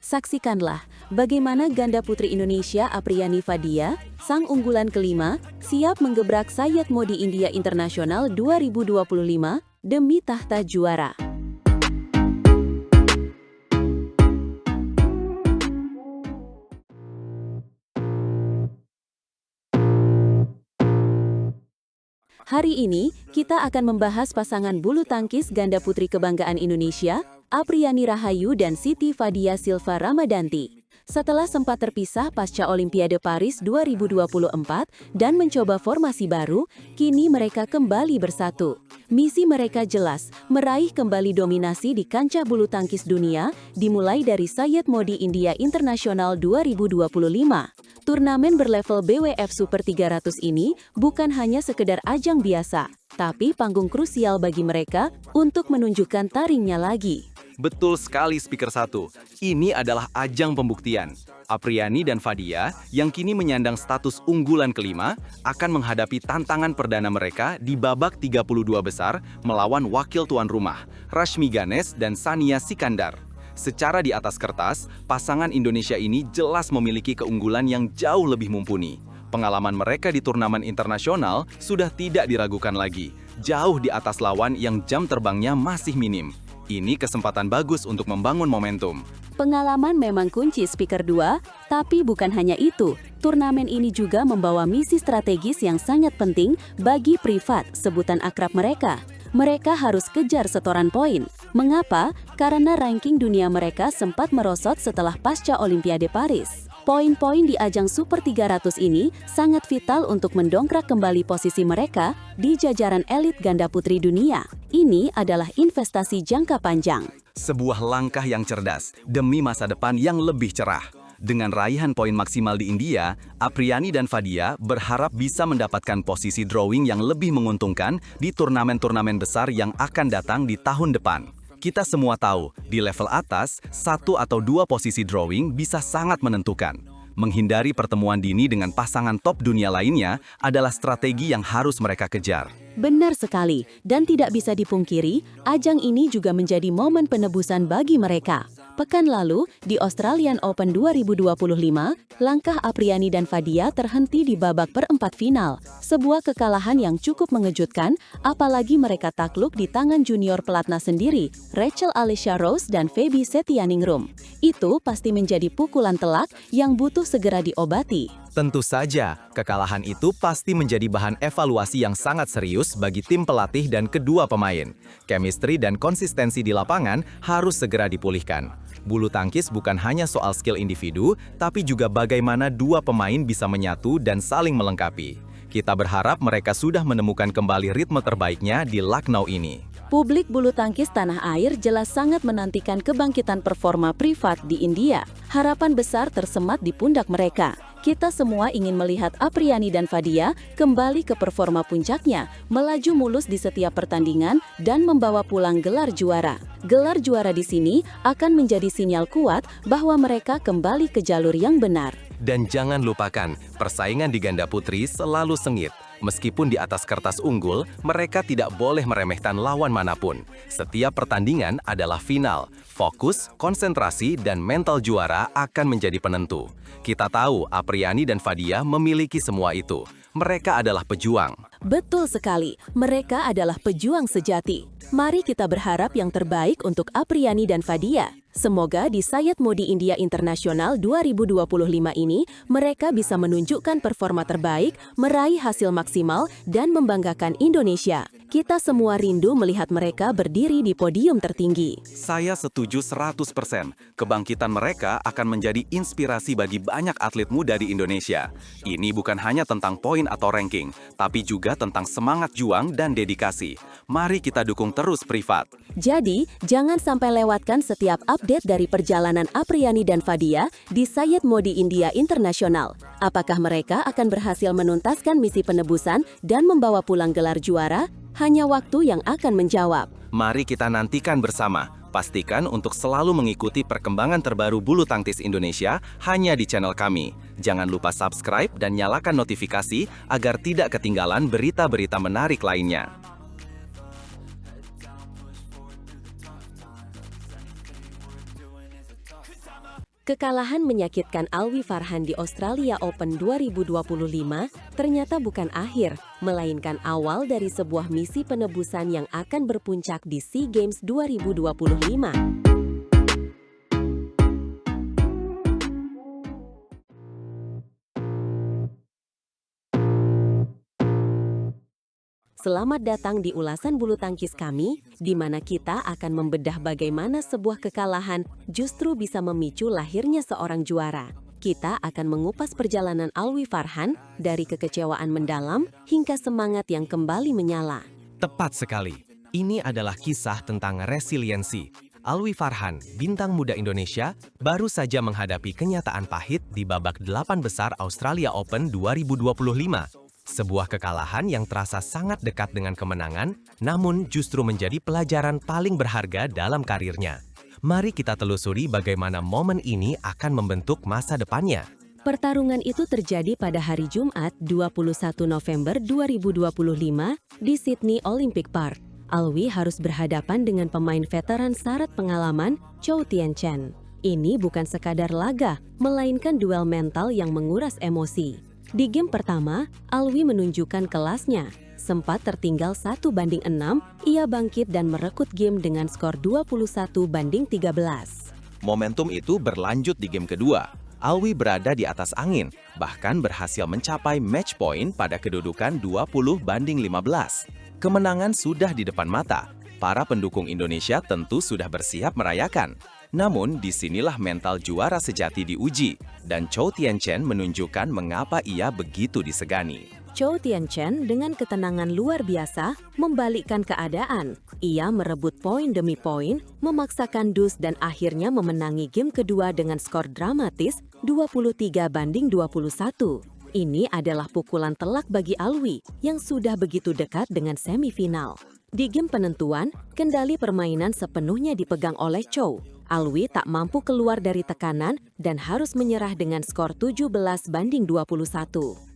Saksikanlah bagaimana ganda putri Indonesia Apriyani Fadia, sang unggulan kelima, siap menggebrak sayap mode India Internasional 2025 demi tahta juara. Hari ini, kita akan membahas pasangan bulu tangkis ganda putri kebanggaan Indonesia, Apriyani Rahayu dan Siti Fadia Silva Ramadanti. Setelah sempat terpisah pasca Olimpiade Paris 2024 dan mencoba formasi baru, kini mereka kembali bersatu. Misi mereka jelas, meraih kembali dominasi di kancah bulu tangkis dunia, dimulai dari sayap mode India Internasional 2025. Turnamen berlevel BWF Super 300 ini bukan hanya sekedar ajang biasa, tapi panggung krusial bagi mereka untuk menunjukkan taringnya lagi. Betul sekali Speaker 1, ini adalah ajang pembuktian. Apriyani dan Fadia, yang kini menyandang status unggulan kelima, akan menghadapi tantangan perdana mereka di babak 32 besar melawan wakil tuan rumah, Rashmi Ganesh dan Sania Sikandar. Secara di atas kertas, pasangan Indonesia ini jelas memiliki keunggulan yang jauh lebih mumpuni. Pengalaman mereka di turnamen internasional sudah tidak diragukan lagi, jauh di atas lawan yang jam terbangnya masih minim. Ini kesempatan bagus untuk membangun momentum. Pengalaman memang kunci Speaker 2, tapi bukan hanya itu. Turnamen ini juga membawa misi strategis yang sangat penting bagi Privat, sebutan akrab mereka. Mereka harus kejar setoran poin. Mengapa? Karena ranking dunia mereka sempat merosot setelah pasca Olimpiade Paris. Poin-poin di ajang Super 300 ini sangat vital untuk mendongkrak kembali posisi mereka di jajaran elit ganda putri dunia. Ini adalah investasi jangka panjang. Sebuah langkah yang cerdas demi masa depan yang lebih cerah. Dengan raihan poin maksimal di India, Apriyani dan Fadia berharap bisa mendapatkan posisi drawing yang lebih menguntungkan di turnamen-turnamen besar yang akan datang di tahun depan. Kita semua tahu, di level atas, 1 atau 2 posisi drawing bisa sangat menentukan. Menghindari pertemuan dini dengan pasangan top dunia lainnya adalah strategi yang harus mereka kejar. Benar sekali, dan tidak bisa dipungkiri, ajang ini juga menjadi momen penebusan bagi mereka. Pekan lalu, di Australian Open 2025, langkah Apriyani dan Fadia terhenti di babak perempat final. Sebuah kekalahan yang cukup mengejutkan, apalagi mereka takluk di tangan junior pelatnas sendiri, Rachel Alisha Rose dan Feby Setianingrum. Itu pasti menjadi pukulan telak yang butuh segera diobati. Tentu saja, kekalahan itu pasti menjadi bahan evaluasi yang sangat serius bagi tim pelatih dan kedua pemain. Chemistry dan konsistensi di lapangan harus segera dipulihkan. Bulu tangkis bukan hanya soal skill individu, tapi juga bagaimana dua pemain bisa menyatu dan saling melengkapi. Kita berharap mereka sudah menemukan kembali ritme terbaiknya di Lucknow ini. Publik bulu tangkis tanah air jelas sangat menantikan kebangkitan performa Privat di India. Harapan besar tersemat di pundak mereka. Kita semua ingin melihat Apriyani dan Fadia kembali ke performa puncaknya, melaju mulus di setiap pertandingan, dan membawa pulang gelar juara. Gelar juara di sini akan menjadi sinyal kuat bahwa mereka kembali ke jalur yang benar. Dan jangan lupakan, persaingan di ganda putri selalu sengit. Meskipun di atas kertas unggul, mereka tidak boleh meremehkan lawan manapun. Setiap pertandingan adalah final. Fokus, konsentrasi, dan mental juara akan menjadi penentu. Kita tahu Apriyani dan Fadia memiliki semua itu. Mereka adalah pejuang. Betul sekali, mereka adalah pejuang sejati. Mari kita berharap yang terbaik untuk Apriyani dan Fadia. Semoga di sayap mode India Internasional 2025 ini, mereka bisa menunjukkan performa terbaik, meraih hasil maksimal, dan membanggakan Indonesia. Kita semua rindu melihat mereka berdiri di podium tertinggi. Saya setuju 100%. Kebangkitan mereka akan menjadi inspirasi bagi banyak atlet muda di Indonesia. Ini bukan hanya tentang poin atau ranking, tapi juga tentang semangat juang dan dedikasi. Mari kita dukung terus Privat. Jadi, jangan sampai lewatkan setiap update dari perjalanan Apriyani dan Fadia di sayap mode India Internasional. Apakah mereka akan berhasil menuntaskan misi penebusan dan membawa pulang gelar juara? Hanya waktu yang akan menjawab. Mari kita nantikan bersama. Pastikan untuk selalu mengikuti perkembangan terbaru bulu tangkis Indonesia hanya di channel kami. Jangan lupa subscribe dan nyalakan notifikasi agar tidak ketinggalan berita-berita menarik lainnya. Kekalahan menyakitkan Alwi Farhan di Australia Open 2025 ternyata bukan akhir, melainkan awal dari sebuah misi penebusan yang akan berpuncak di SEA Games 2025. Selamat datang di ulasan bulu tangkis kami, di mana kita akan membedah bagaimana sebuah kekalahan justru bisa memicu lahirnya seorang juara. Kita akan mengupas perjalanan Alwi Farhan dari kekecewaan mendalam hingga semangat yang kembali menyala. Tepat sekali. Ini adalah kisah tentang resiliensi. Alwi Farhan, bintang muda Indonesia, baru saja menghadapi kenyataan pahit di babak 8 besar Australia Open 2025. Sebuah kekalahan yang terasa sangat dekat dengan kemenangan, namun justru menjadi pelajaran paling berharga dalam karirnya. Mari kita telusuri bagaimana momen ini akan membentuk masa depannya. Pertarungan itu terjadi pada hari Jumat 21 November 2025 di Sydney Olympic Park. Alwi harus berhadapan dengan pemain veteran syarat pengalaman, Chou Tien-chen. Ini bukan sekadar laga, melainkan duel mental yang menguras emosi. Di game pertama, Alwi menunjukkan kelasnya. Sempat tertinggal 1-6, ia bangkit dan merekut game dengan skor 21-13. Momentum itu berlanjut di game kedua. Alwi berada di atas angin, bahkan berhasil mencapai match point pada kedudukan 20-15. Kemenangan sudah di depan mata. Para pendukung Indonesia tentu sudah bersiap merayakan. Namun, disinilah mental juara sejati diuji, dan Chou Tien-chen menunjukkan mengapa ia begitu disegani. Chou Tien-chen dengan ketenangan luar biasa membalikkan keadaan. Ia merebut poin demi poin, memaksakan dus dan akhirnya memenangi game kedua dengan skor dramatis 23-21. Ini adalah pukulan telak bagi Alwi yang sudah begitu dekat dengan semifinal. Di game penentuan, kendali permainan sepenuhnya dipegang oleh Chou. Alwi tak mampu keluar dari tekanan dan harus menyerah dengan skor 17-21.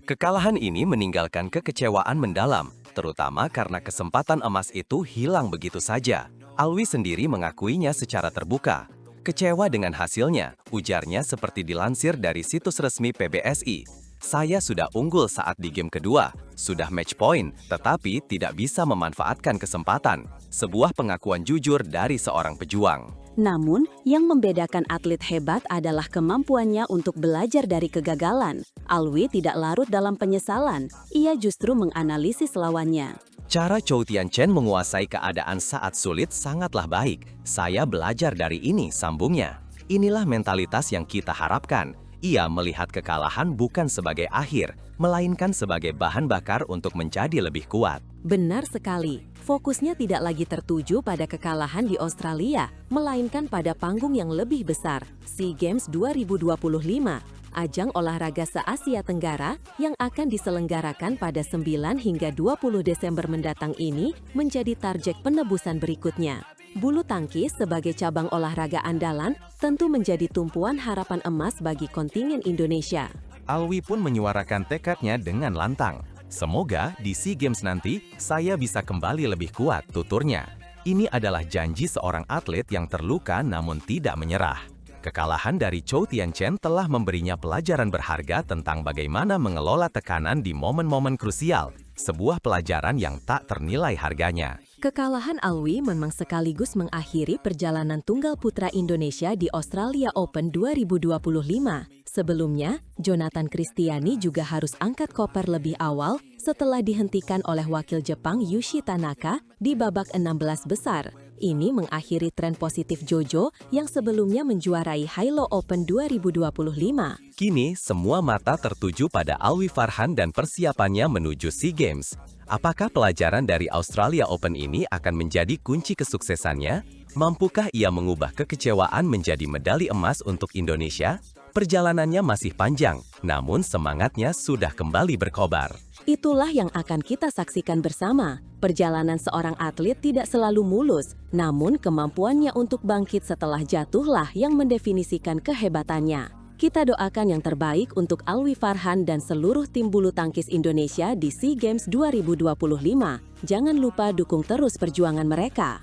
Kekalahan ini meninggalkan kekecewaan mendalam, terutama karena kesempatan emas itu hilang begitu saja. Alwi sendiri mengakuinya secara terbuka. Kecewa dengan hasilnya, ujarnya seperti dilansir dari situs resmi PBSI. Saya sudah unggul saat di game kedua, sudah match point, tetapi tidak bisa memanfaatkan kesempatan. Sebuah pengakuan jujur dari seorang pejuang. Namun, yang membedakan atlet hebat adalah kemampuannya untuk belajar dari kegagalan. Alwi tidak larut dalam penyesalan, ia justru menganalisis lawannya. Cara Chou Tien-chen menguasai keadaan saat sulit sangatlah baik. Saya belajar dari ini, sambungnya. Inilah mentalitas yang kita harapkan. Ia melihat kekalahan bukan sebagai akhir, melainkan sebagai bahan bakar untuk menjadi lebih kuat. Benar sekali, fokusnya tidak lagi tertuju pada kekalahan di Australia, melainkan pada panggung yang lebih besar, SEA Games 2025, ajang olahraga se-Asia Tenggara yang akan diselenggarakan pada 9 hingga 20 Desember mendatang ini menjadi target penebusan berikutnya. Bulu tangkis sebagai cabang olahraga andalan tentu menjadi tumpuan harapan emas bagi kontingen Indonesia. Alwi pun menyuarakan tekadnya dengan lantang. Semoga di SEA Games nanti saya bisa kembali lebih kuat, tuturnya. Ini adalah janji seorang atlet yang terluka namun tidak menyerah. Kekalahan dari Chou Tien-chen telah memberinya pelajaran berharga tentang bagaimana mengelola tekanan di momen-momen krusial, sebuah pelajaran yang tak ternilai harganya. Kekalahan Alwi memang sekaligus mengakhiri perjalanan tunggal putra Indonesia di Australia Open 2025. Sebelumnya, Jonathan Christiani juga harus angkat koper lebih awal setelah dihentikan oleh wakil Jepang Yushi Tanaka di babak 16 besar. Ini mengakhiri tren positif Jojo yang sebelumnya menjuarai Hilo Open 2025. Kini, semua mata tertuju pada Alwi Farhan dan persiapannya menuju SEA Games. Apakah pelajaran dari Australia Open ini akan menjadi kunci kesuksesannya? Mampukah ia mengubah kekecewaan menjadi medali emas untuk Indonesia? Perjalanannya masih panjang, namun semangatnya sudah kembali berkobar. Itulah yang akan kita saksikan bersama. Perjalanan seorang atlet tidak selalu mulus, namun kemampuannya untuk bangkit setelah jatuhlah yang mendefinisikan kehebatannya. Kita doakan yang terbaik untuk Alwi Farhan dan seluruh tim bulu tangkis Indonesia di SEA Games 2025. Jangan lupa dukung terus perjuangan mereka.